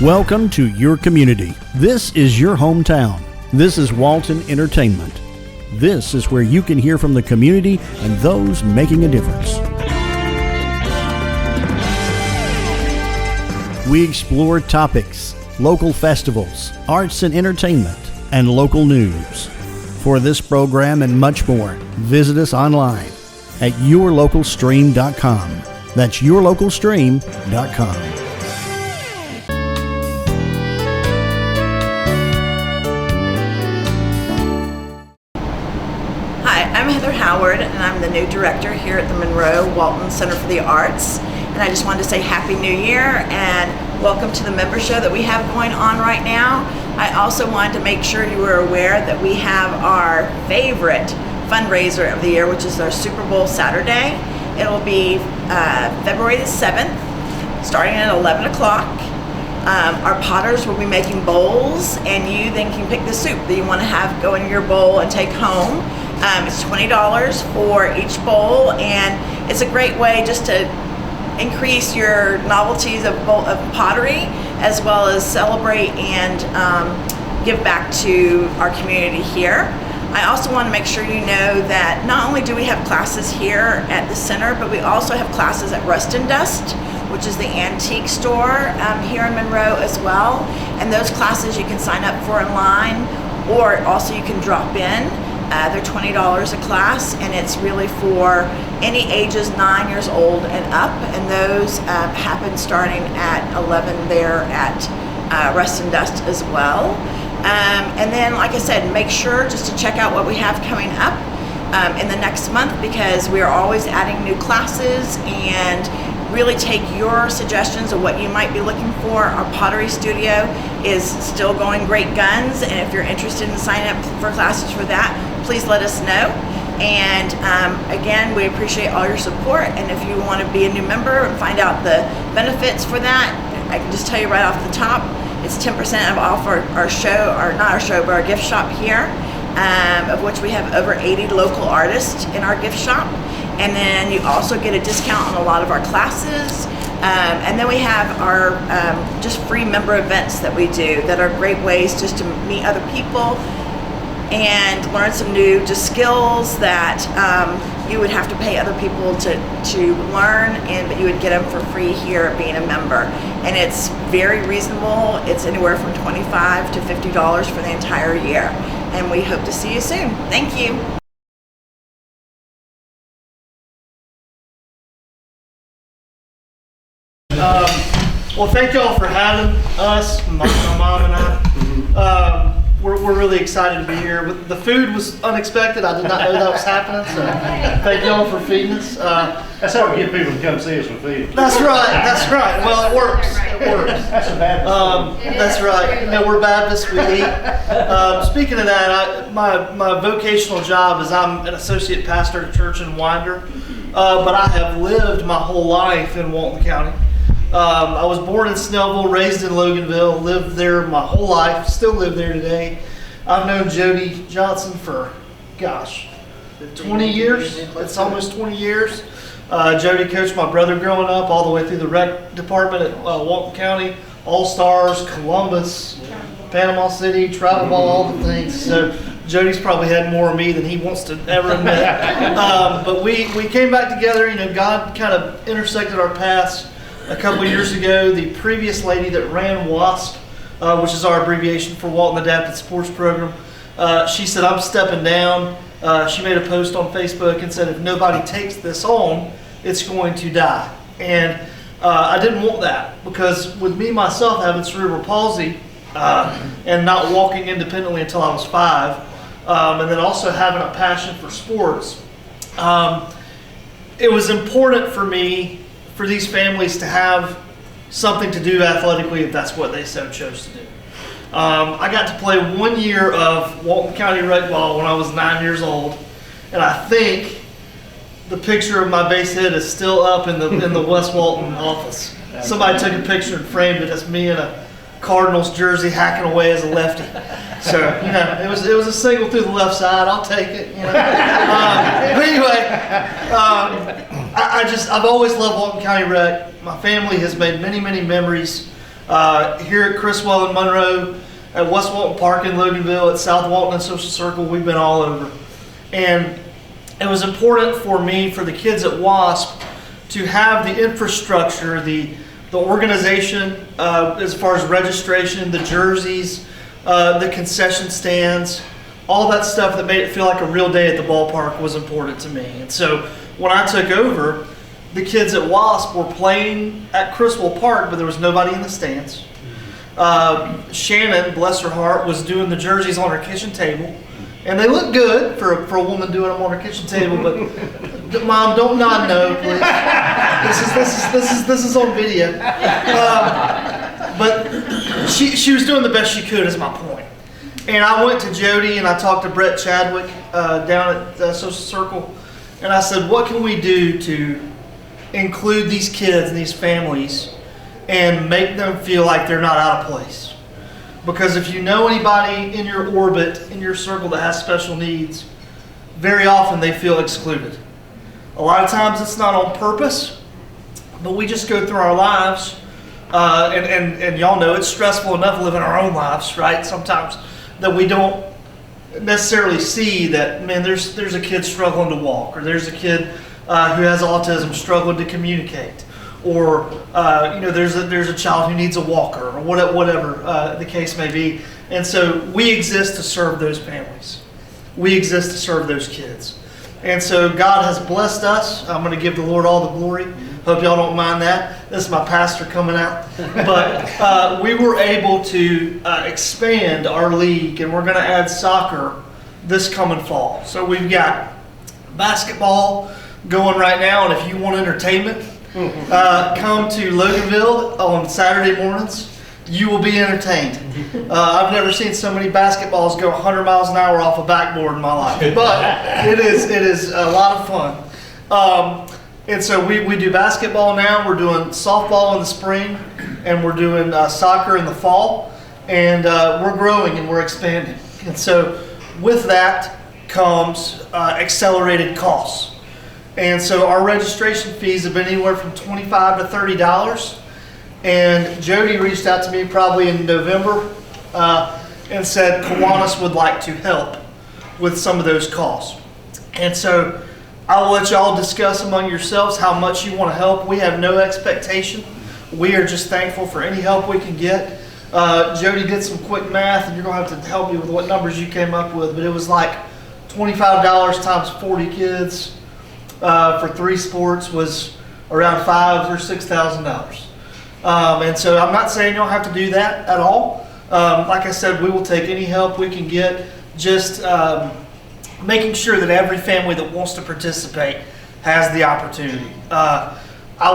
Welcome to your community. This is your hometown. This is Walton Entertainment. This is where you can hear from the community and those making a difference. We explore topics, local festivals, arts and entertainment, and local news. For this program and much more, visit us online at yourlocalstream.com. That's yourlocalstream.com. Howard, and I'm the new director here at the Monroe Walton Center for the Arts, and I just wanted to say Happy New Year and welcome to the member show that we have going on right now. I also wanted to make sure you were aware that we have our favorite fundraiser of the year, which is our Super Bowl Saturday. It'll be February the 7th, starting at 11 o'clock. Our potters will be making bowls, and you then can pick the soup that you want to have go in your bowl and take home. It's $20 for each bowl, and it's a great way just to increase your novelties of pottery, as well as celebrate and give back to our community here. I also want to make sure you know that not only do we have classes here at the center, but we also have classes at Rust and Dust, which is the antique store here in Monroe as well. And those classes you can sign up for online, or also you can drop in. They're $20 a class, and it's really for any ages 9 years old and up, and those happen starting at 11 there at Rust and Dust as well. And then, like I said, make sure just to check out what we have coming up in the next month, because we are always adding new classes, and really take your suggestions of what you might be looking for. Our pottery studio is still going great guns, and if you're interested in signing up for classes for that, please let us know. And again, we appreciate all your support, and if you want to be a new member and find out the benefits for that, I can just tell you right off the top, it's 10% off our show, or not our show, but our gift shop here, of which we have over 80 local artists in our gift shop. And then you also get a discount on a lot of our classes. And then we have our just free member events that we do that are great ways just to meet other people and learn some new just skills that you would have to pay other people to learn, but you would get them for free here being a member. And it's very reasonable. It's anywhere from $25 to $50 for the entire year. And we hope to see you soon. Thank you. Well, thank y'all for having us, my mom and I. We're really excited to be here. The food was unexpected. I did not know that was happening, so thank y'all for feeding us. That's how we get people to come see us for food. That's right. Well, it works. That's a bad That's right. You know, we're Baptists, we eat. Speaking of that, my vocational job is I'm an associate pastor at a church in Winder, but I have lived my whole life in Walton County. I was born in Snellville, raised in Loganville, lived there my whole life, still live there today. I've known Jody Johnson for, 20 years. It's almost 20 years. Jody coached my brother growing up all the way through the rec department at Walton County, All-Stars, Columbus, Panama City, travel ball, all the things. So Jody's probably had more of me than he wants to ever admit. But we came back together. You know, God kind of intersected our paths a couple of years ago. The previous lady that ran WASP, which is our abbreviation for Walton Adapted Sports Program, she said, I'm stepping down. She made a post on Facebook and said, if nobody takes this on, it's going to die. And I didn't want that, because with me, myself, having cerebral palsy and not walking independently until I was 5, and then also having a passion for sports, it was important for me for these families to have something to do athletically if that's what they so chose to do. I got to play 1 year of Walton County rec ball when I was 9 years old, and I think the picture of my base hit is still up in the West Walton office. Somebody took a picture and framed it. It's me in a Cardinals jersey hacking away as a lefty. So, you know, it was a single through the left side. I'll take it. You know? But anyway, I've always loved Walton County Rec. My family has made many, many memories Here at Criswell and Monroe, at West Walton Park in Loganville, at South Walton and Social Circle, we've been all over. And it was important for me, for the kids at WASP, to have the infrastructure, the organization, as far as registration, the jerseys, the concession stands, all that stuff that made it feel like a real day at the ballpark was important to me. And so when I took over, the kids at WASP were playing at Criswell Park, but there was nobody in the stands. Shannon, bless her heart, was doing the jerseys on her kitchen table. And they look good for a woman doing them on her kitchen table, but Mom, don't nod no, please. This is on video. But she was doing the best she could, is my point. And I went to Jody and I talked to Brett Chadwick down at Social Circle, and I said, what can we do to include these kids and these families and make them feel like they're not out of place? Because if you know anybody in your orbit, in your circle that has special needs, very often they feel excluded. A lot of times it's not on purpose, but we just go through our lives, and y'all know it's stressful enough living our own lives, right? Sometimes that we don't necessarily see that, man, there's a kid struggling to walk, or there's a kid who has autism struggling to communicate, or there's a child who needs a walker, or whatever the case may be. And so we exist to serve those families. We exist to serve those kids. And so God has blessed us. I'm going to give the Lord all the glory. Hope y'all don't mind that. This is my pastor coming out. But we were able to expand our league, and we're going to add soccer this coming fall. So we've got basketball going right now, and if you want entertainment, come to Loganville on Saturday mornings. You will be entertained. I've never seen so many basketballs go 100 miles an hour off a backboard in my life, but it is a lot of fun. And so we do basketball now. We're doing softball in the spring, and we're doing soccer in the fall, and we're growing and we're expanding. And so with that comes accelerated costs. And so our registration fees have been anywhere from $25 to $30. And Jody reached out to me probably in November and said Kiwanis would like to help with some of those costs. And so I'll let y'all discuss among yourselves how much you want to help. We have no expectation. We are just thankful for any help we can get. Jody did some quick math, and you're going to have to help me with what numbers you came up with, but it was like $25 times 40 kids for 3 sports was around $5,000 or $6,000. And so I'm not saying you don't have to do that at all. Like I said, we will take any help we can get, just making sure that every family that wants to participate has the opportunity. I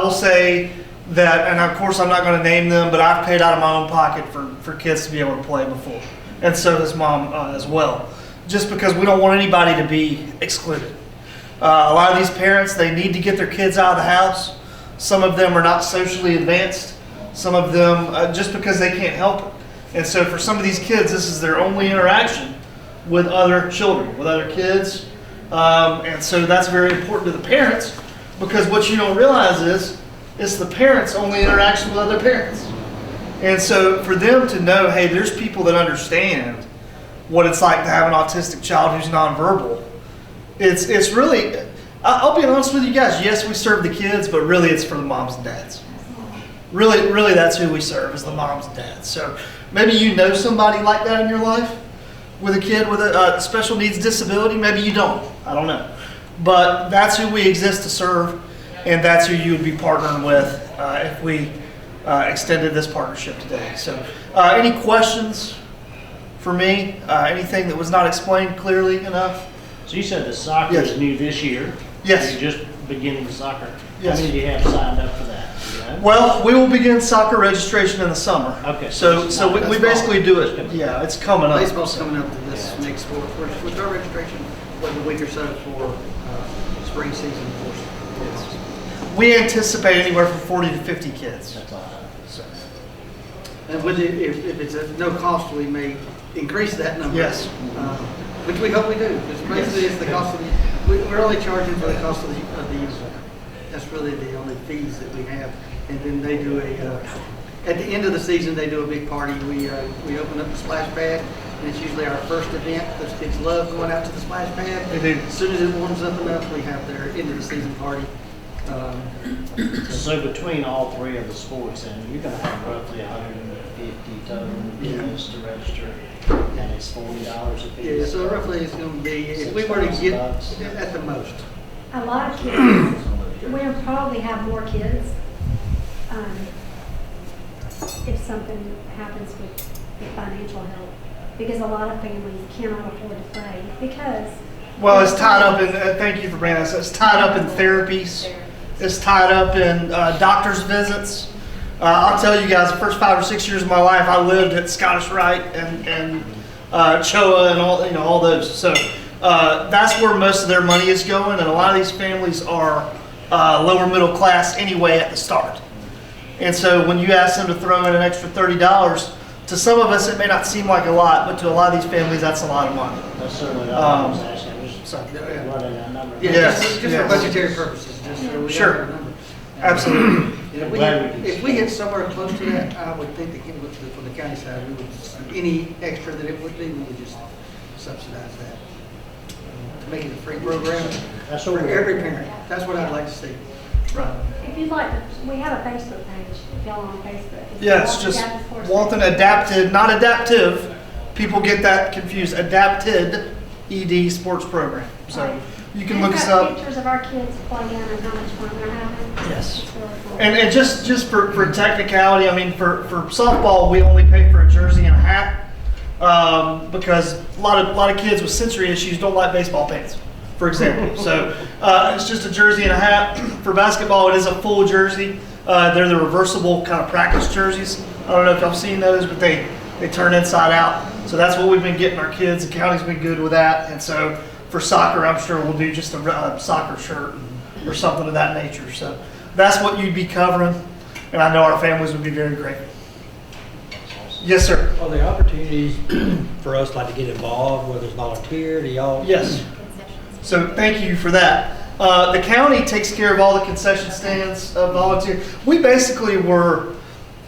will say that, and of course I'm not going to name them, but I've paid out of my own pocket for kids to be able to play before. And so does Mom as well. Just because we don't want anybody to be excluded. A lot of these parents, they need to get their kids out of the house. Some of them are not socially advanced. Some of them just because they can't help it. And so for some of these kids, this is their only interaction with other children, with other kids. And so that's very important to the parents, because what you don't realize is it's the parents' only interaction with other parents. And so for them to know, hey, there's people that understand what it's like to have an autistic child who's nonverbal. It's really, I'll be honest with you guys, yes, we serve the kids, but really it's for the moms and dads. Really that's who we serve, is the moms and dads. So maybe you know somebody like that in your life, with a kid with a special needs disability. Maybe you don't. I don't know. But that's who we exist to serve, and that's who you would be partnering with if we extended this partnership today. So any questions for me? Anything that was not explained clearly enough? So you said the soccer Yes. is new this year. Yes. You're just beginning soccer. Yes. How many do you have signed up for that? Do you know? Well, we will begin soccer registration in the summer. Okay. So we basically do it. Yeah, it's coming up. Baseball's coming up to this next sport. With our registration, like a week or so for spring season for kids. We anticipate anywhere from 40 to 50 kids. That's all. And with it, if it's at no cost, we may increase that number. Yes. Which we hope we do. Because basically it's the cost of the, we're only charging for the cost of the uniform. That's really the only fees that we have. And then they do at the end of the season, they do a big party. We open up the splash pad, and it's usually our first event. Those kids love going out to the splash pad. They do. As soon as it warms up enough, we have their end of the season party. So between all three of the sports, then you're going to have roughly 150 total units to register, and it's $40 a piece. Yeah, so roughly it's going to be, if we were to get at the most. A lot of kids, we'll probably have more kids if something happens with financial help, because a lot of families cannot afford to play because. Well, it's tied up in, thank you for bringing this, it's tied up in therapies. It's tied up in doctor's visits. I'll tell you guys, the first 5 or 6 years of my life, I lived at Scottish Rite and CHOA and all those. So that's where most of their money is going, and a lot of these families are lower middle class anyway at the start. And so when you ask them to throw in an extra $30, to some of us it may not seem like a lot, but to a lot of these families that's a lot of money. That's certainly not what I was asking. So, Running that number. Yeah, Yes, just yes. for budgetary purposes. Just so we Sure. have our number. absolutely. And if we get somewhere close to that, I would think that for the county side, we would, any extra that it would be, we would just subsidize that. To make it a free program That's for what every parent. That's what I'd like to see. Right. If you'd like to, we have a Facebook page, if y'all are on Facebook. It's Yeah, it's Walton just Adaptive Sports Walton Center. Adapted, not adaptive. People get that confused. Adapted ED sports program. So Right. you can And look it's us got up. pictures of our kids playing and how much fun they're having. Yes. It's really cool. And just for technicality, I mean, for softball, we only pay for a jersey and a hat because a lot of kids with sensory issues don't like baseball pants, for example. So it's just a jersey and a hat. For basketball, it is a full jersey. They're the reversible kind of practice jerseys. I don't know if y'all seen those, but they turn inside out. So that's what we've been getting our kids. The county's been good with that. And so for soccer, I'm sure we'll do just a soccer shirt or something of that nature. So that's what you'd be covering. And I know our families would be very grateful. Yes, sir. Are there opportunities for us like to get involved, whether it's volunteer, do y'all? Yes. So thank you for that. The county takes care of all the concession stands, volunteer. We basically were,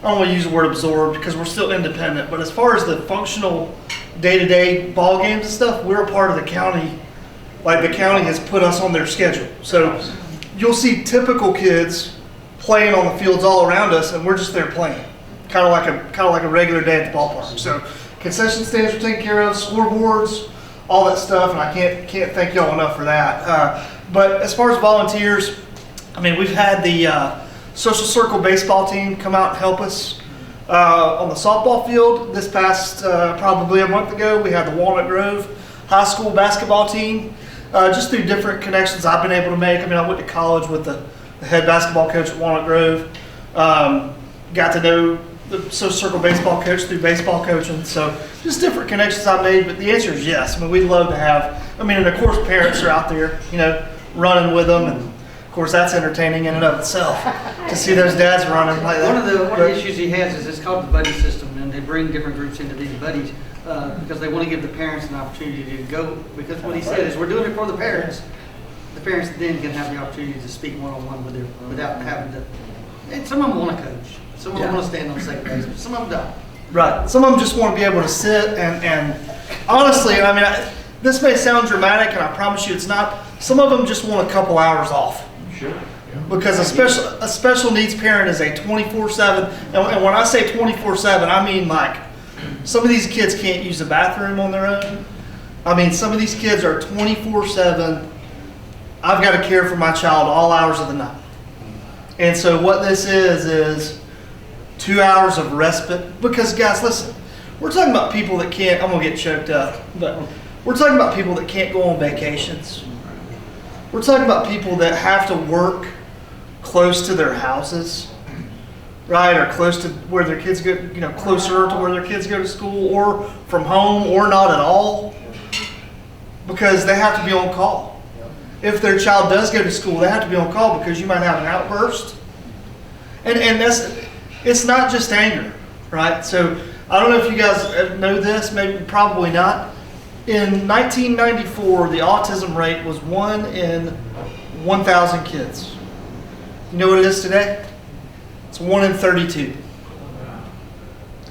I don't want to use the word absorbed because we're still independent, but as far as the functional day-to-day ball games and stuff, we're a part of the county. Like the county has put us on their schedule. So you'll see typical kids playing on the fields all around us, and we're just there playing. Kind of like a regular day at the ballpark. So concession stands are taken care of, scoreboards, all that stuff, and I can't thank y'all enough for that. But as far as volunteers, I mean, we've had the Social Circle baseball team come out and help us on the softball field. This past probably a month ago, we had the Walnut Grove High School basketball team. Just through different connections I've been able to make. I mean, I went to college with the head basketball coach at Walnut Grove. Got to know the Social Circle baseball coach through baseball coaching. So just different connections I made. But the answer is yes. I mean, we'd love to have. I mean, and of course, parents are out there, running with them, and of course, that's entertaining in and of itself to see those dads running like that. One of the issues he has is it's called the buddy system, and they bring different groups into these buddies because they want to give the parents an opportunity to go. Because what he said is, we're doing it for the parents. The parents then can have the opportunity to speak one-on-one with their without having to. And some of them want to coach. Some of them want to stand on second base, but some of them don't. Right. Some of them just want to be able to sit and honestly, I mean, this may sound dramatic, and I promise you it's not. Some of them just want a couple hours off. Sure. Because a special needs parent is a 24/7, and when I say 24/7, I mean like some of these kids can't use the bathroom on their own. I mean, some of these kids are 24/7. I've got to care for my child all hours of the night. And so what this is 2 hours of respite. Because guys, listen, we're talking about people that can't, I'm going to get choked up, but we're talking about people that can't go on vacations. We're talking about people that have to work close to their houses, right? Or close to where their kids go, closer to where their kids go to school, or from home, or not at all. Because they have to be on call. If their child does go to school, they have to be on call because you might have an outburst. And it's not just anger, right? So I don't know if you guys know this, maybe probably not. In 1994, the autism rate was 1 in 1,000 kids. You know what it is today? It's 1 in 32.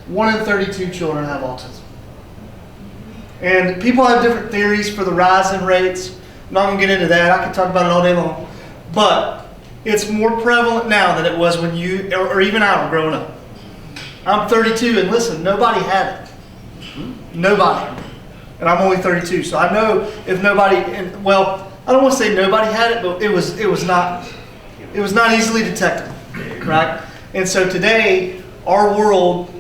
1 in 32 children have autism. And people have different theories for the rise in rates. I'm not going to get into that. I can talk about it all day long. But it's more prevalent now than it was when you, or even I were growing up. I'm 32, and listen, nobody had it. Nobody. And I'm only 32, so I know if nobody, and well, I don't want to say nobody had it, but it was not easily detectable, right? And so today, our world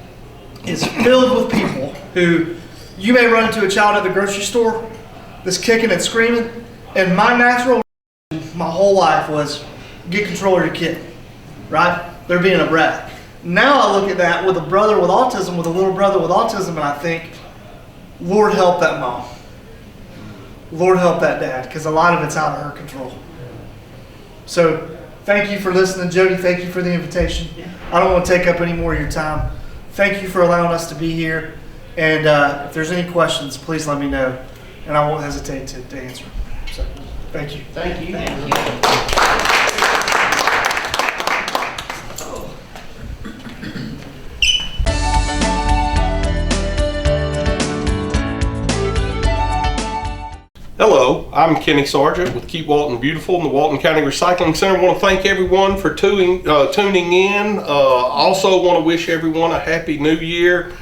is filled with people who, you may run into a child at the grocery store that's kicking and screaming, and my natural reaction my whole life was, get control of your kid, right? They're being a brat. Now I look at that with a brother with autism, with a little brother with autism, and I think, Lord help that mom. Lord help that dad, because a lot of it's out of her control. So thank you for listening, Jody. Thank you for the invitation. I don't want to take up any more of your time. Thank you for allowing us to be here. And if there's any questions, please let me know, and I won't hesitate to answer. So thank you. Thank you. Thank you. Hello, I'm Kenny Sargent with Keep Walton Beautiful and the Walton County Recycling Center. I want to thank everyone for tuning in. Also want to wish everyone a happy new year.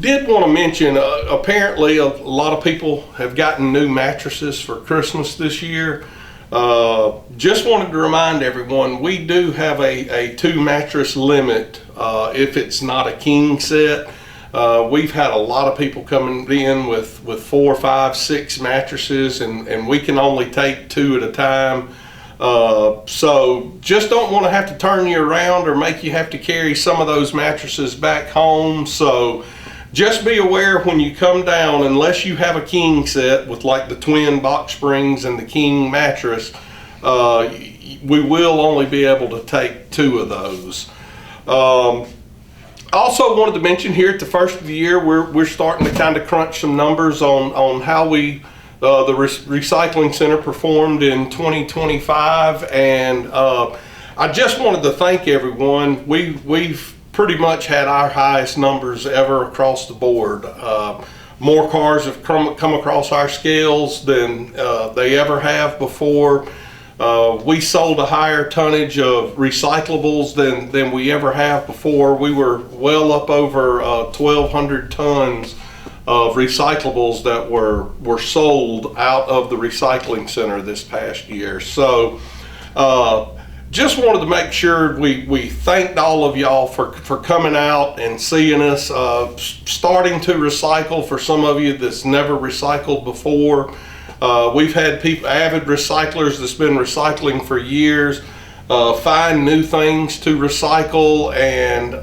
Did want to mention, apparently a lot of people have gotten new mattresses for Christmas this year. Just wanted to remind everyone, we do have a 2 mattress limit if it's not a king set. We've had a lot of people coming in with 4, 5, 6 mattresses, and we can only take 2 at a time. So just don't want to have to turn you around or make you have to carry some of those mattresses back home. So just be aware when you come down, unless you have a king set with like the twin box springs and the king mattress, we will only be able to take 2 of those. Also wanted to mention here at the first of the year, we're starting to kind of crunch some numbers on how the recycling center performed in 2025, and I just wanted to thank everyone. We've pretty much had our highest numbers ever across the board. More cars have come across our scales than they ever have before. We sold a higher tonnage of recyclables than we ever have before. We were well up over 1,200 tons of recyclables that were sold out of the recycling center this past year. So just wanted to make sure we thanked all of y'all for coming out and seeing us, starting to recycle for some of you that's never recycled before. We've had people, avid recyclers that's been recycling for years, find new things to recycle, and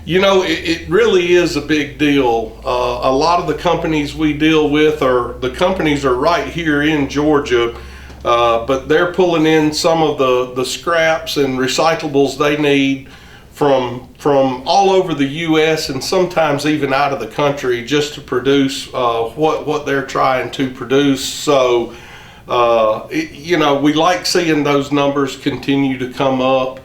you know, it really is a big deal. A lot of the companies we deal with the companies are right here in Georgia, but they're pulling in some of the scraps and recyclables they need from all over the U.S. and sometimes even out of the country, just to produce what they're trying to produce. So you know, we like seeing those numbers continue to come up.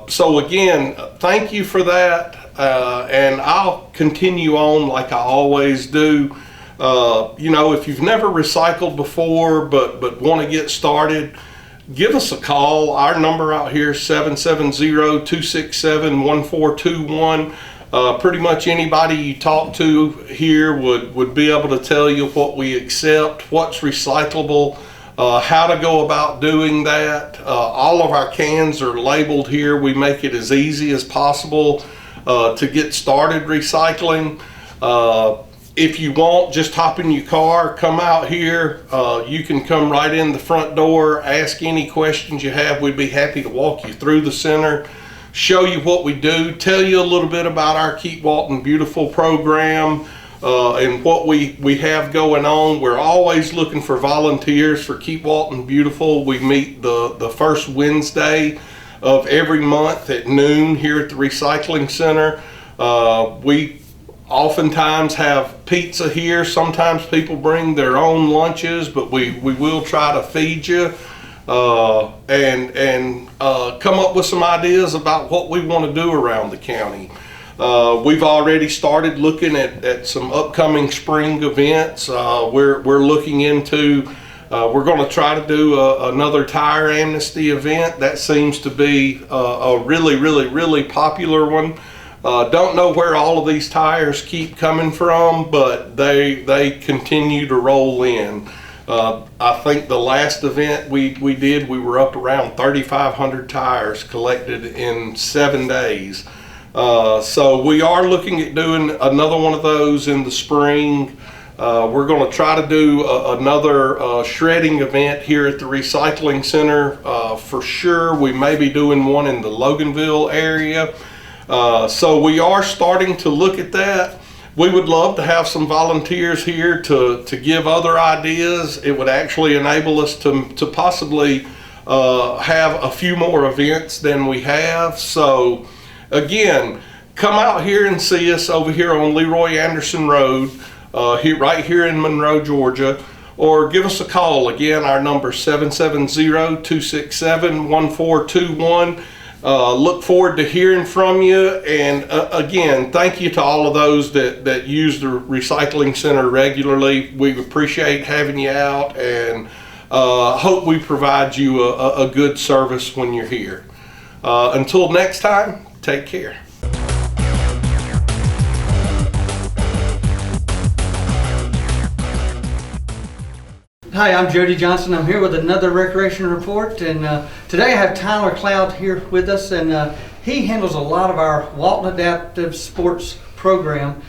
So again, thank you for that, and I'll continue on like I always do. You know, if you've never recycled before but want to get started, give us a call. Our number out here is 770-267-1421. Pretty much anybody you talk to here would be able to tell you what we accept, what's recyclable, how to go about doing that. All of our cans are labeled here. We make it as easy as possible to get started recycling. If you want, just hop in your car, come out here. You can come right in the front door, ask any questions you have. We'd be happy to walk you through the center, show you what we do, tell you a little bit about our Keep Walton Beautiful program and what we have going on. We're always looking for volunteers for Keep Walton Beautiful. We meet the first Wednesday of every month at noon here at the recycling center. We oftentimes have pizza here. Sometimes people bring their own lunches, but we will try to feed you. and come up with some ideas about what we want to do around the county. We've already started looking at some upcoming spring events. We're looking into, we're going to try to do another tire amnesty event. That seems to be a really popular one. Don't know where all of these tires keep coming from, but they continue to roll in. I think the last event we did, we were up around 3,500 tires collected in 7 days. So we are looking at doing another one of those in the spring. We're going to try to do another shredding event here at the recycling center for sure. We may be doing one in the Loganville area. So we are starting to look at that. We would love to have some volunteers here to give other ideas. It would actually enable us to possibly have a few more events than we have. So again, come out here and see us over here on Leroy Anderson Road, right here in Monroe, Georgia, or give us a call. Again, our number is 770-267-1421. Look forward to hearing from you, and again, thank you to all of those that use the recycling center regularly. We appreciate having you out, and hope we provide you a good service when you're here. Until next time, take care. Hi, I'm Jody Johnson. I'm here with another recreation report, and today I have Tyler Cloud here with us, and he handles a lot of our Walton Adaptive Sports program.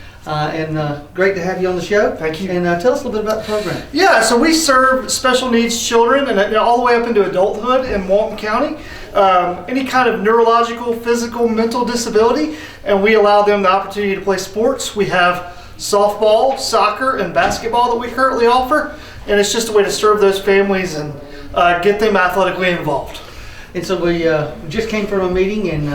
Great to have you on the show. Thank you. And tell us a little bit about the program. Yeah, so we serve special needs children and all the way up into adulthood in Walton County. Any kind of neurological, physical, mental disability, and we allow them the opportunity to play sports. We have softball, soccer, and basketball that we currently offer, and it's just a way to serve those families and get them athletically involved. And so we just came from a meeting, and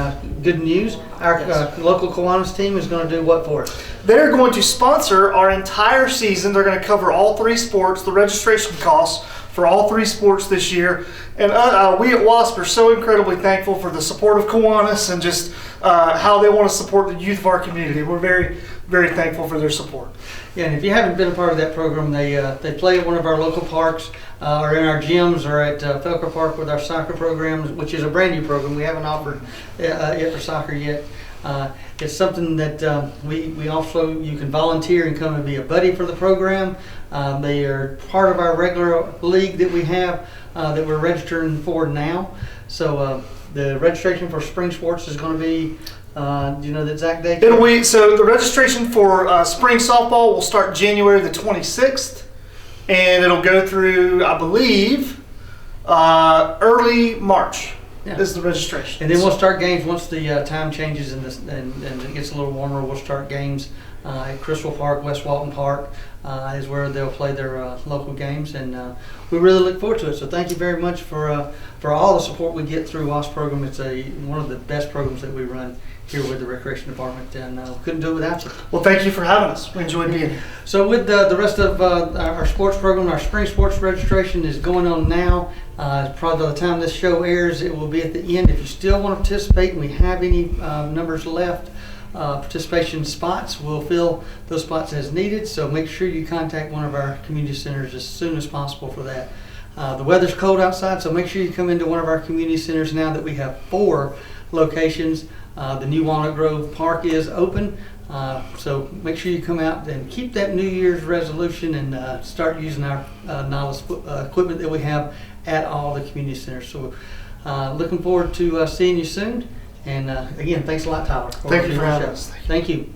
good news, our local Kiwanis team is going to do what for us? They're going to sponsor our entire season. They're going to cover all 3 sports, the registration costs for all 3 sports this year. And we at WASP are so incredibly thankful for the support of Kiwanis and just how they want to support the youth of our community. We're very, very thankful for their support. Yeah, and if you haven't been a part of that program, they play at one of our local parks, or in our gyms, or at Felker Park with our soccer programs, which is a brand new program. We haven't offered it for soccer yet. It's something that we also, you can volunteer and come and be a buddy for the program. They are part of our regular league that we have that we're registering for now. So the registration for spring sports is going to be, do you know the exact date? So the registration for spring softball will start January the 26th, and it'll go through, I believe, early March. Yeah. Is the registration. And then we'll start games once the time changes and it gets a little warmer. We'll start games at Crystal Park, West Walton Park is where they'll play their local games, and we really look forward to it. So thank you very much for all the support we get through WASP program. It's one of the best programs that we run here with the Recreation Department, and couldn't do it without you. Well, thank you for having us. We enjoyed being here. So with the rest of our sports program, our spring sports registration is going on now. Probably by the time this show airs, it will be at the end. If you still want to participate and we have any numbers left, participation spots, we'll fill those spots as needed. So make sure you contact one of our community centers as soon as possible for that. The weather's cold outside, so make sure you come into one of our community centers now that we have 4 locations. The new Walnut Grove Park is open, so make sure you come out and keep that New Year's resolution and start using our novice equipment that we have at all the community centers. So looking forward to seeing you soon. And again, thanks a lot, Tyler. Thank you for having us. Thank you.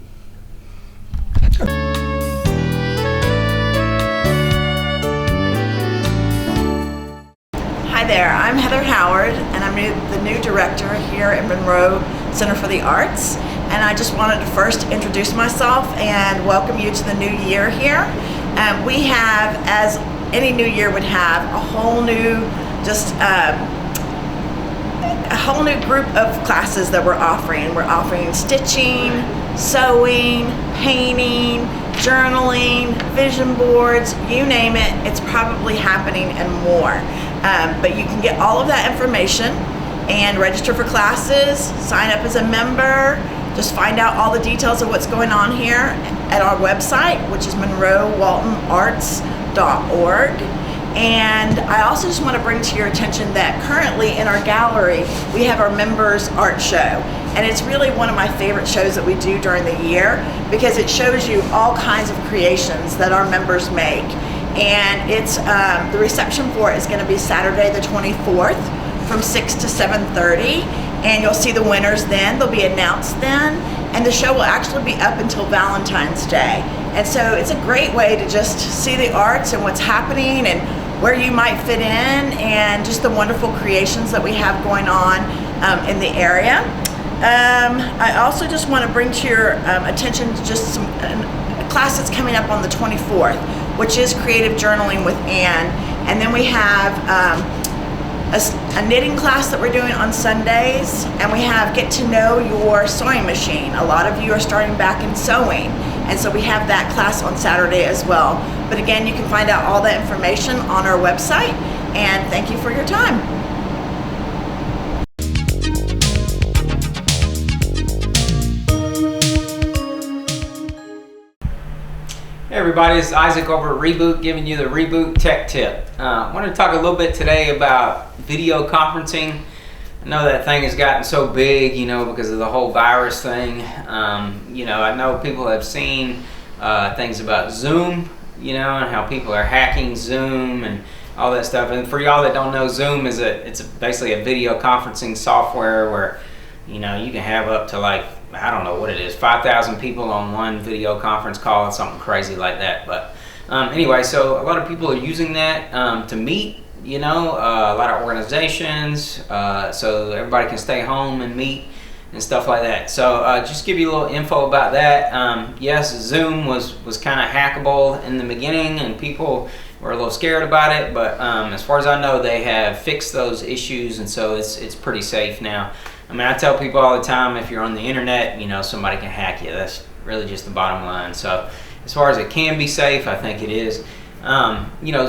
Hi there, I'm Heather Howard, and I'm the new director here at Monroe Center for the Arts. And I just wanted to first introduce myself and welcome you to the new year here. We have, as any new year would have, a whole new group of classes that we're offering. We're offering stitching, sewing, painting, journaling, vision boards, you name it, it's probably happening and more. But you can get all of that information and register for classes, sign up as a member, just find out all the details of what's going on here at our website, which is monroewaltonarts.org. And I also just want to bring to your attention that currently in our gallery, we have our members art show. And it's really one of my favorite shows that we do during the year because it shows you all kinds of creations that our members make. And it's the reception for it is going to be Saturday the 24th from 6 to 7:30. And you'll see the winners then. They'll be announced then. And the show will actually be up until Valentine's Day. And so it's a great way to just see the arts and what's happening and where you might fit in and just the wonderful creations that we have going on in the area. I also just want to bring to your attention just some a class that's coming up on the 24th, which is Creative Journaling with Anne. And then we have a knitting class that we're doing on Sundays, and we have Get to Know Your Sewing Machine. A lot of you are starting back in sewing, and so we have that class on Saturday as well. But again, you can find out all that information on our website, and thank you for your time. Hey everybody, it's Isaac over at Reboot giving you the Reboot Tech Tip. I want to talk a little bit today about video conferencing. I know that thing has gotten so big, because of the whole virus thing. I know people have seen things about Zoom, and how people are hacking Zoom and all that stuff. And for y'all that don't know, Zoom is basically a video conferencing software where, you can have up to I don't know what it is, 5,000 people on one video conference call, something crazy like that. But anyway, so a lot of people are using that to meet, a lot of organizations, so everybody can stay home and meet and stuff like that. So just give you a little info about that. Yes, Zoom was kind of hackable in the beginning and people were a little scared about it, but as far as I know, they have fixed those issues, and so it's pretty safe now. I mean, I tell people all the time, if you're on the internet, somebody can hack you. That's really just the bottom line. So as far as it can be safe, I think it is.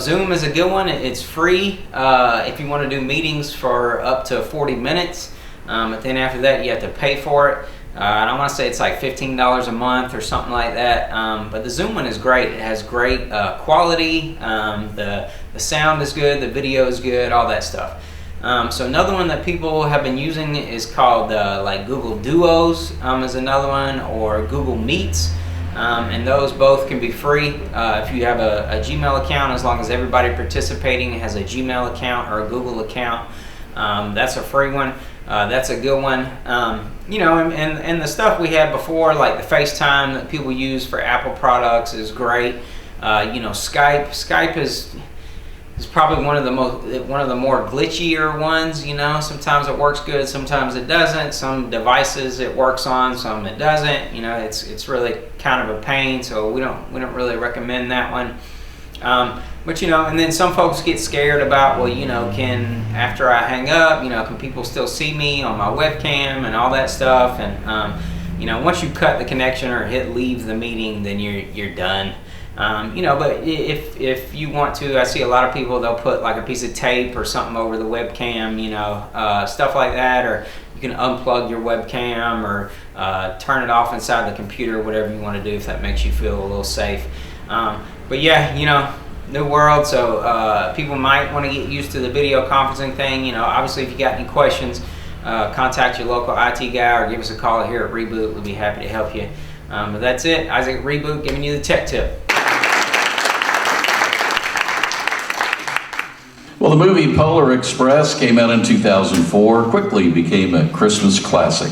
Zoom is a good one. It's free if you want to do meetings for up to 40 minutes. But then after that, you have to pay for it. I want to say it's like $15 a month or something like that. But the Zoom one is great. It has great quality. The sound is good. The video is good. All that stuff. So another one that people have been using is called Google Duos is another one, or Google Meets, and those both can be free if you have a Gmail account. As long as everybody participating has a Gmail account or a Google account, that's a free one. That's a good one. And the stuff we had before, like the FaceTime that people use for Apple products, is great. Skype is probably one of the more glitchier ones. Sometimes it works good, sometimes it doesn't. Some devices it works on, some it doesn't. It's really kind of a pain, so we don't really recommend that one. But and then some folks get scared about, can, after I hang up, can people still see me on my webcam and all that stuff? And once you cut the connection or hit leave the meeting, then you're done. But if you want to, I see a lot of people, they'll put like a piece of tape or something over the webcam, stuff like that, or you can unplug your webcam or turn it off inside the computer, whatever you want to do if that makes you feel a little safe. But yeah, new world, so people might want to get used to the video conferencing thing. Obviously if you got any questions, contact your local IT guy or give us a call here at Reboot. We'll be happy to help you. But that's it. Isaac at Reboot giving you the tech tip. Well, the movie Polar Express came out in 2004, quickly became a Christmas classic.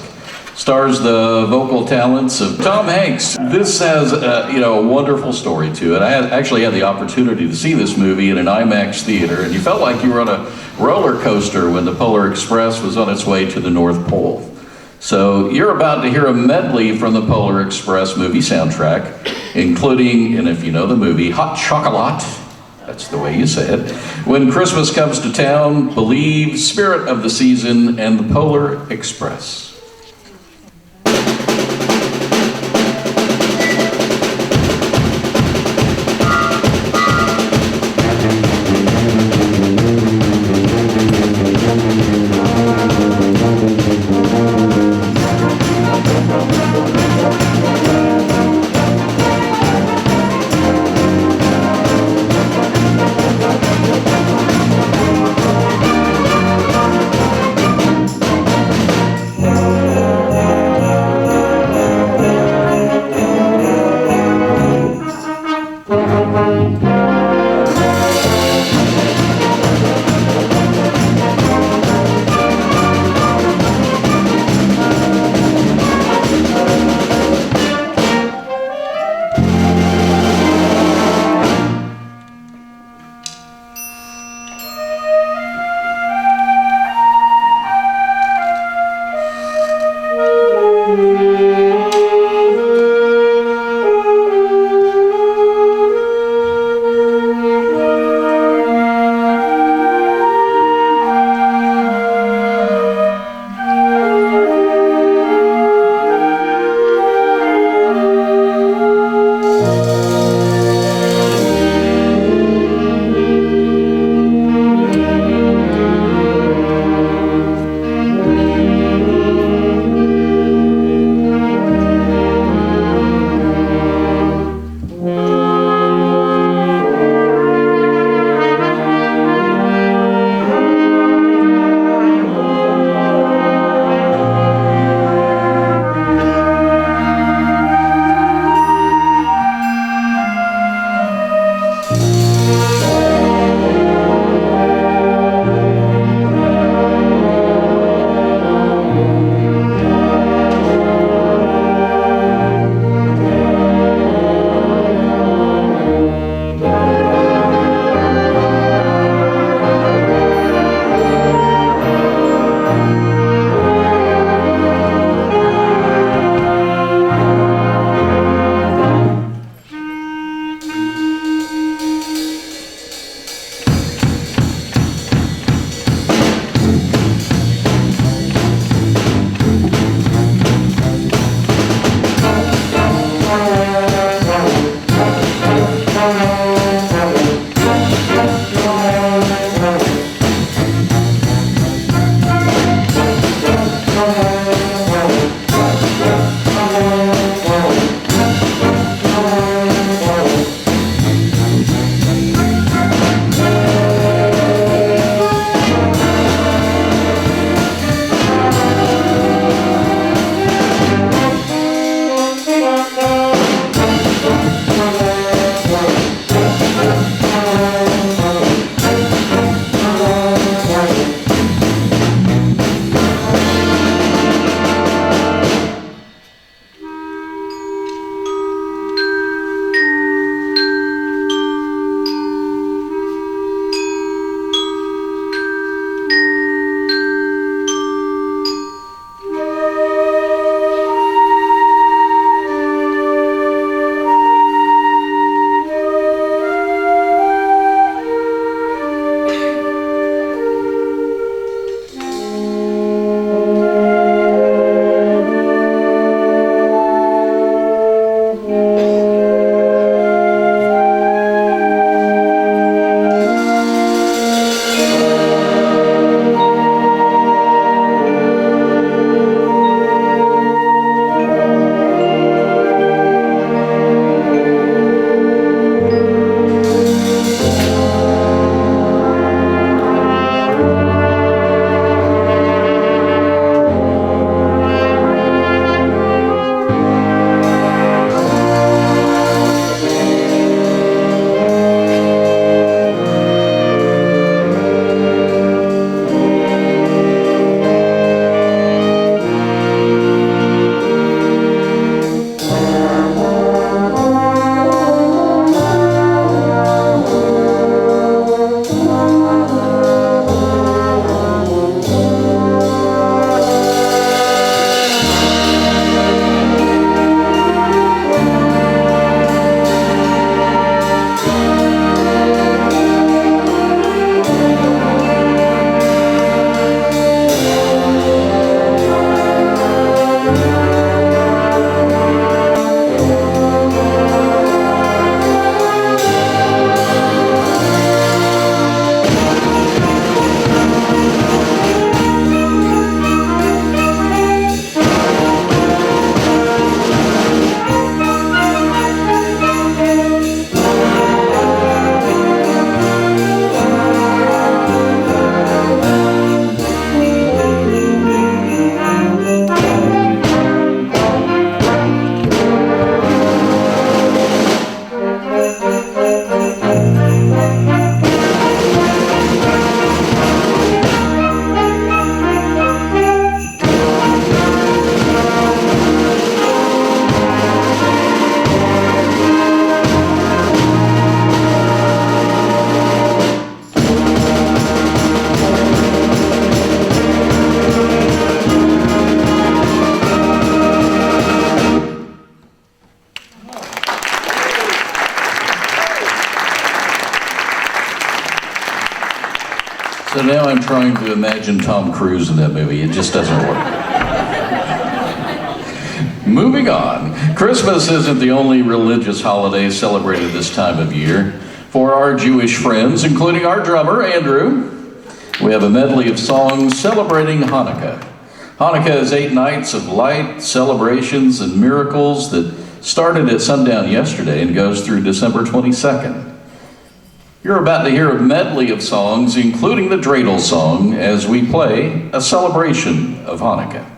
Stars the vocal talents of Tom Hanks. This has a wonderful story to it. I actually had the opportunity to see this movie in an IMAX theater, and you felt like you were on a roller coaster when the Polar Express was on its way to the North Pole. So you're about to hear a medley from the Polar Express movie soundtrack, including, and if you know the movie, Hot Chocolate. That's the way you say it. When Christmas Comes to Town, Believe, Spirit of the Season, and the Polar Express. trying to imagine Tom Cruise in that movie. It just doesn't work. Moving on, Christmas isn't the only religious holiday celebrated this time of year. For our Jewish friends, including our drummer, Andrew, we have a medley of songs celebrating Hanukkah. Hanukkah is 8 nights of light, celebrations, and miracles that started at sundown yesterday and goes through December 22nd. You're about to hear a medley of songs, including the dreidel song, as we play a celebration of Hanukkah.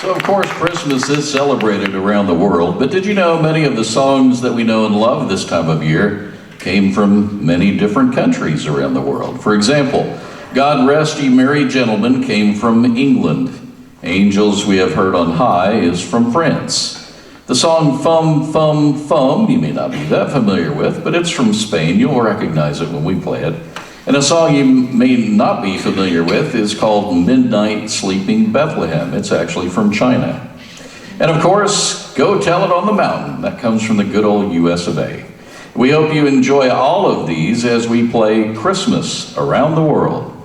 So of course Christmas is celebrated around the world, but did you know many of the songs that we know and love this time of year came from many different countries around the world? For example, God Rest Ye Merry Gentlemen came from England. Angels We Have Heard on High is from France. The song Fum Fum Fum, you may not be that familiar with, but it's from Spain. You'll recognize it when we play it. And a song you may not be familiar with is called Midnight Sleeping Bethlehem. It's actually from China. And of course, go tell it on the mountain. That comes from the good old US of A. We hope you enjoy all of these as we play Christmas Around the World.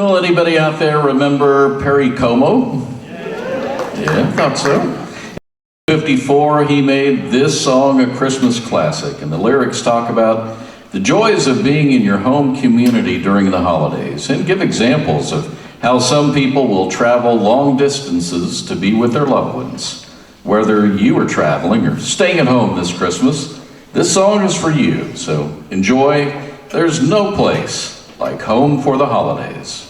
Well, anybody out there remember Perry Como? Yeah, I thought so. 54, he made this song a Christmas classic, and the lyrics talk about the joys of being in your home community during the holidays, and give examples of how some people will travel long distances to be with their loved ones. Whether you are traveling or staying at home this Christmas, this song is for you, so enjoy. There's no place like home for the holidays.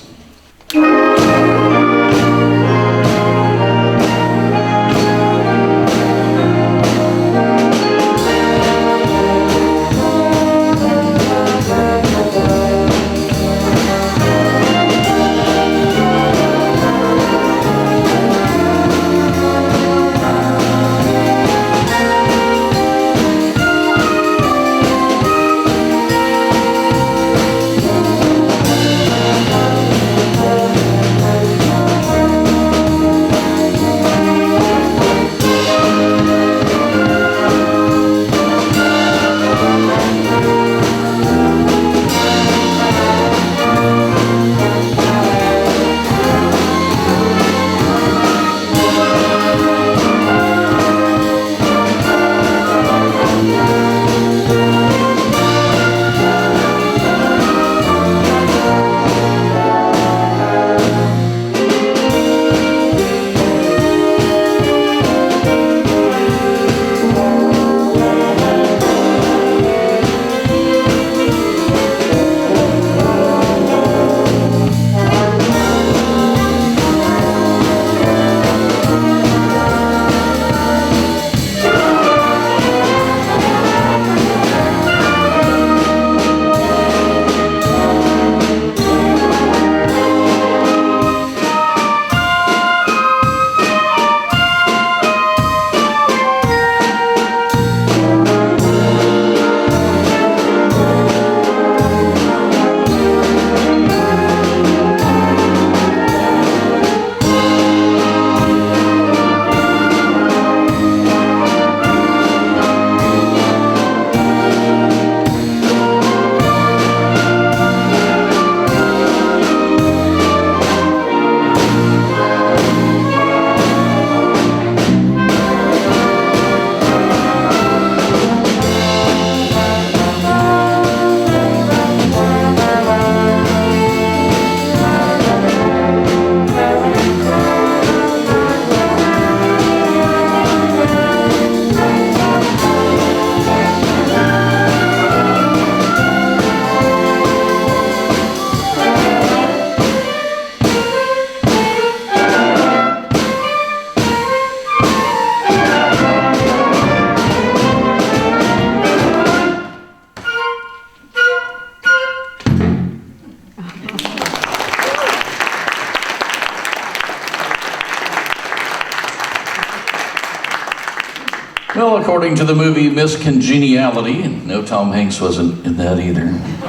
Well, according to the movie Miss Congeniality, and no, Tom Hanks wasn't in that either,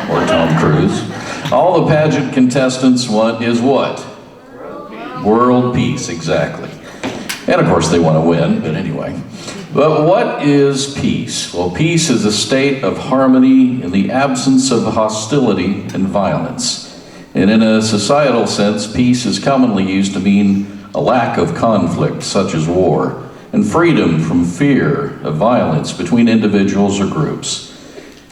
or Tom Cruise, all the pageant contestants want is what? World peace, exactly. And of course they want to win, but anyway. But what is peace? Well, peace is a state of harmony in the absence of hostility and violence. And in a societal sense, peace is commonly used to mean a lack of conflict, such as war, and freedom from fear of violence between individuals or groups.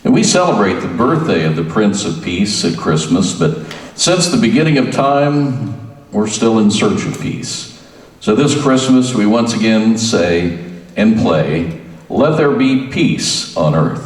And we celebrate the birthday of the Prince of Peace at Christmas, but since the beginning of time, we're still in search of peace. So this Christmas, we once again say and play, "Let there be peace on earth."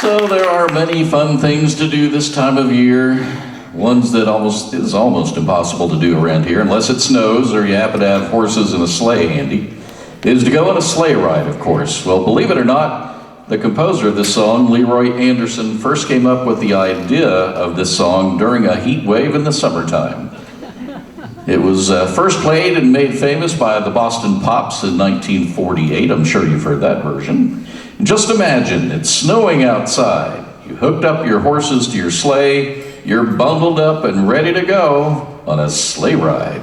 So there are many fun things to do this time of year. Ones that is almost impossible to do around here, unless it snows or you happen to have horses and a sleigh handy, is to go on a sleigh ride, of course. Well, believe it or not, the composer of this song, Leroy Anderson, first came up with the idea of this song during a heat wave in the summertime. It was first played and made famous by the Boston Pops in 1948. I'm sure you've heard that version. Just imagine, it's snowing outside. You hooked up your horses to your sleigh. You're bundled up and ready to go on a sleigh ride.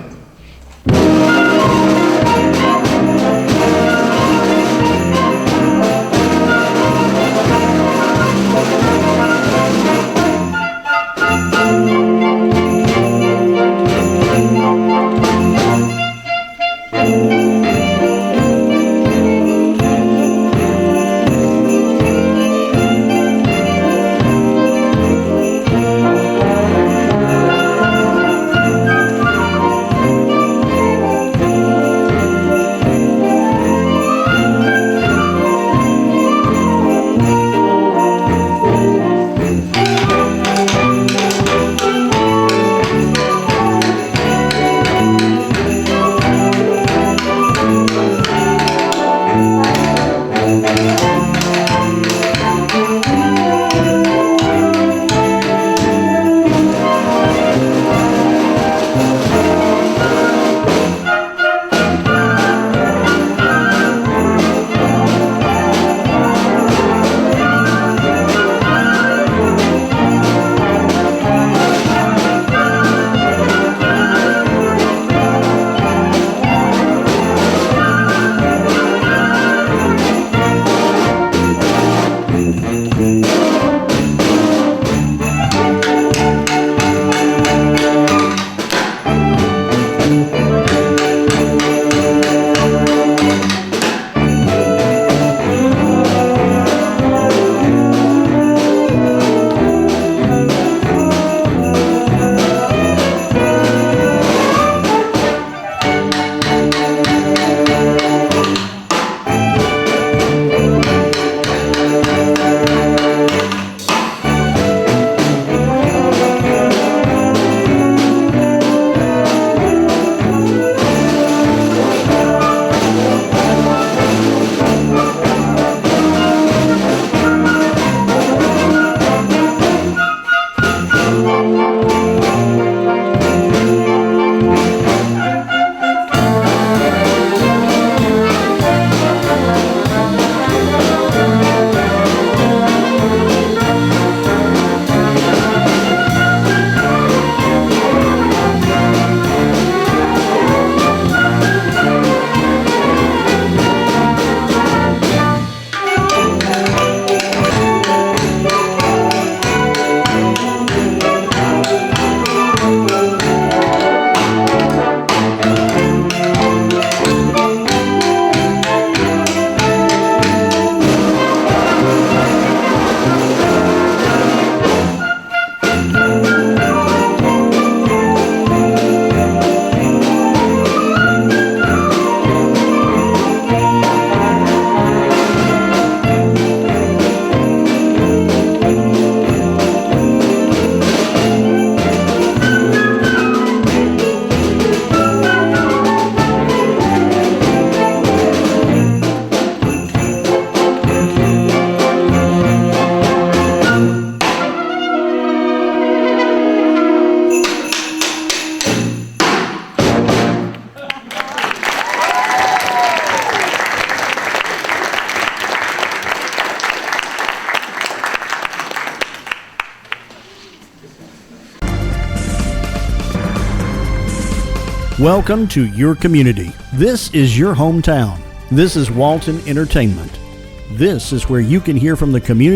Welcome to your community. This is your hometown. This is Walton Entertainment. This is where you can hear from the community